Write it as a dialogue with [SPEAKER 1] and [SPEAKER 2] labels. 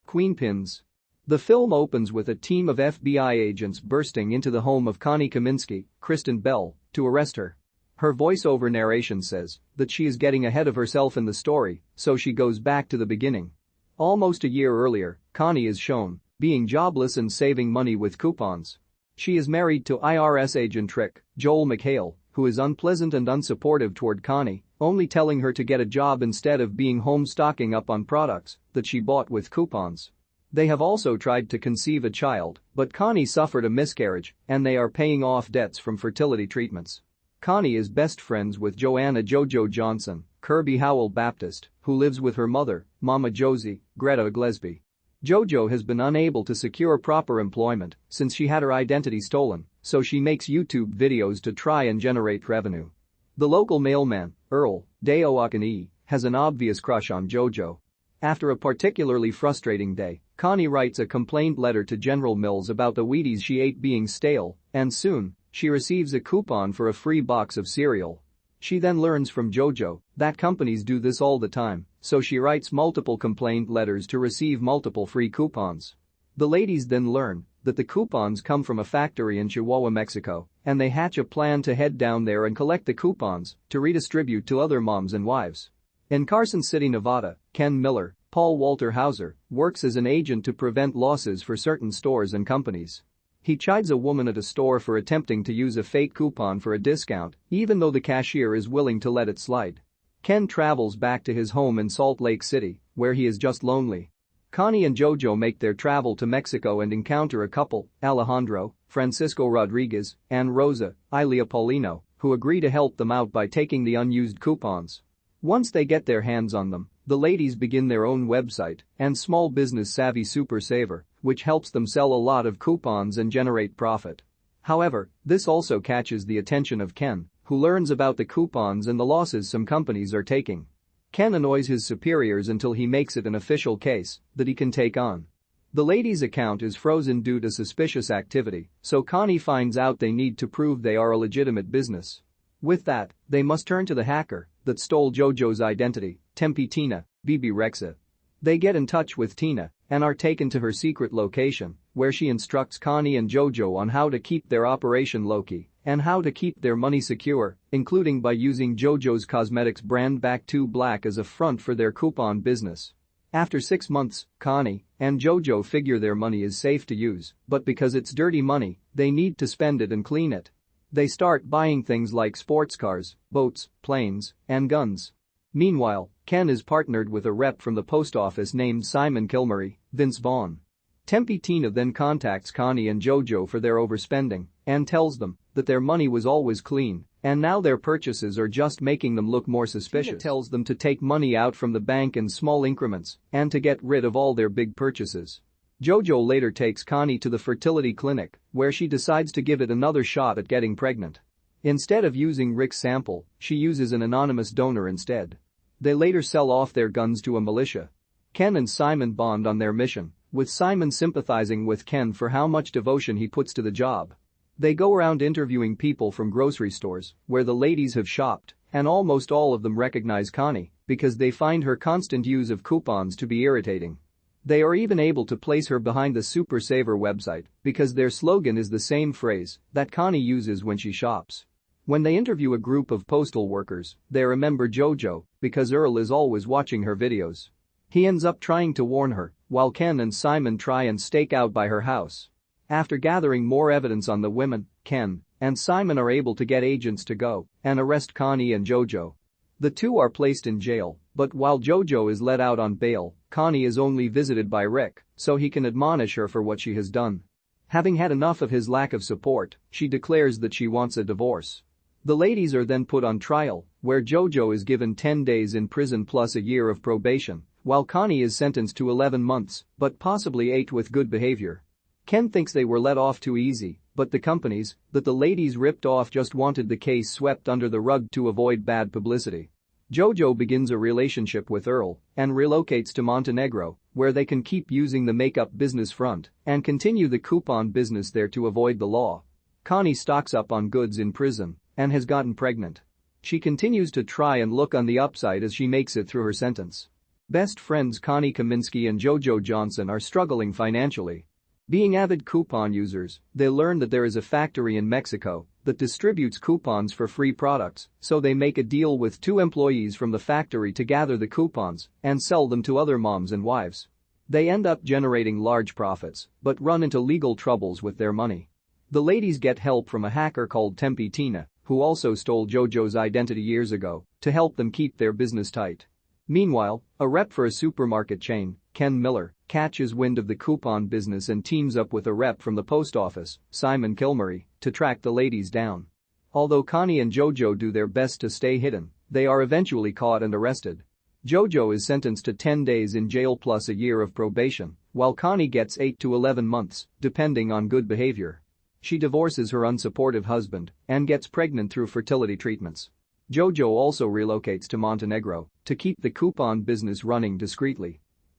[SPEAKER 1] Queenpins. The film opens with a team of FBI agents bursting into the home of Connie Kaminsky, Kristen Bell, to arrest her. Her voiceover narration says that she is getting ahead of herself in the story, so she goes back to the beginning. Almost a year earlier, Connie is shown being jobless and saving money with coupons. She is married to IRS agent Trick, Joel McHale, who is unpleasant and unsupportive toward Connie, only telling her to get a job instead of being home stocking up on products that she bought with coupons. They have also tried to conceive a child, but Connie suffered a miscarriage and they are paying off debts from fertility treatments. Connie is best friends with Joanna Jojo Johnson, Kirby Howell-Baptiste, who lives with her mother, Mama Josie, Greta Glesby. Jojo has been unable to secure proper employment since she had her identity stolen, so she makes YouTube videos to try and generate revenue. The local mailman, Earl, Dayo Okeniyi, has an obvious crush on Jojo. After a particularly frustrating day, Connie writes a complaint letter to General Mills about the Wheaties she ate being stale, and soon, she receives a coupon for a free box of cereal. She then learns from Jojo that companies do this all the time, so she writes multiple complaint letters to receive multiple free coupons. The ladies then learn that the coupons come from a factory in Chihuahua, Mexico, and they hatch a plan to head down there and collect the coupons to redistribute to other moms and wives. In Carson City, Nevada, Ken Miller, Paul Walter Hauser, works as an agent to prevent losses for certain stores and companies. He chides a woman at a store for attempting to use a fake coupon for a discount, even though the cashier is willing to let it slide. Ken travels back to his home in Salt Lake City, where he is just lonely. Connie and Jojo make their travel to Mexico and encounter a couple, Alejandro, Francisco Rodriguez, and Rosa, Ilia Paulino, who agree to help them out by taking the unused coupons. Once they get their hands on them, the ladies begin their own website and small business savvy Super Saver, which helps them sell a lot of coupons and generate profit. However, this also catches the attention of Ken, who learns about the coupons and the losses some companies are taking. Ken annoys his superiors until he makes it an official case that he can take on. The ladies' account is frozen due to suspicious activity, so Connie finds out they need to prove they are a legitimate business. With that, they must turn to the hacker that stole Jojo's identity, Tempe Tina, Bebe Rexha. They get in touch with Tina and are taken to her secret location, where she instructs Connie and Jojo on how to keep their operation low-key and how to keep their money secure, including by using Jojo's cosmetics brand Back to Black as a front for their coupon business. After 6 months, Connie and Jojo figure their money is safe to use, but because it's dirty money, they need to spend it and clean it. They start buying things like sports cars, boats, planes, and guns. Meanwhile, Ken is partnered with a rep from the post office named Simon Kilmurray, Vince Vaughn. Tempe Tina then contacts Connie and Jojo for their overspending and tells them that their money was always clean and now their purchases are just making them look more suspicious. Tina tells them to take money out from the bank in small increments and to get rid of all their big purchases. Jojo later takes Connie to the fertility clinic, where she decides to give it another shot at getting pregnant. Instead of using Rick's sample, she uses an anonymous donor instead. They later sell off their guns to a militia. Ken and Simon bond on their mission, with Simon sympathizing with Ken for how much devotion he puts to the job. They go around interviewing people from grocery stores where the ladies have shopped, and almost all of them recognize Connie because they find her constant use of coupons to be irritating. They are even able to place her behind the Super Saver website because their slogan is the same phrase that Connie uses when she shops. When they interview a group of postal workers, they remember Jojo because Earl is always watching her videos. He ends up trying to warn her, while Ken and Simon try and stake out by her house. After gathering more evidence on the women, Ken and Simon are able to get agents to go and arrest Connie and Jojo. The two are placed in jail, but while Jojo is let out on bail, Connie is only visited by Rick so he can admonish her for what she has done. Having had enough of his lack of support, she declares that she wants a divorce. The ladies are then put on trial, where Jojo is given 10 days in prison plus a year of probation, while Connie is sentenced to 11 months, but possibly 8 with good behavior. Ken thinks they were let off too easy, but the companies that the ladies ripped off just wanted the case swept under the rug to avoid bad publicity. Jojo begins a relationship with Earl and relocates to Montenegro, where they can keep using the makeup business front and continue the coupon business there to avoid the law. Connie stocks up on goods in prison and has gotten pregnant. She continues to try and look on the upside as she makes it through her sentence. Best friends Connie Kaminsky and Jojo Johnson are struggling financially. Being avid coupon users, they learn that there is a factory in Mexico that distributes coupons for free products, so they make a deal with 2 employees from the factory to gather the coupons and sell them to other moms and wives. They end up generating large profits, but run into legal troubles with their money. The ladies get help from a hacker called Tempe Tina, who also stole Jojo's identity years ago, to help them keep their business tight. Meanwhile, a rep for a supermarket chain, Ken Miller, catches wind of the coupon business and teams up with a rep from the post office, Simon Kilmurray, to track the ladies down. Although Connie and Jojo do their best to stay hidden, they are eventually caught and arrested. Jojo is sentenced to 10 days in jail plus a year of probation, while Connie gets 8 to 11 months, depending on good behavior. She divorces her unsupportive husband and gets pregnant through fertility treatments. Jojo also relocates to Montenegro to keep the coupon business running discreetly.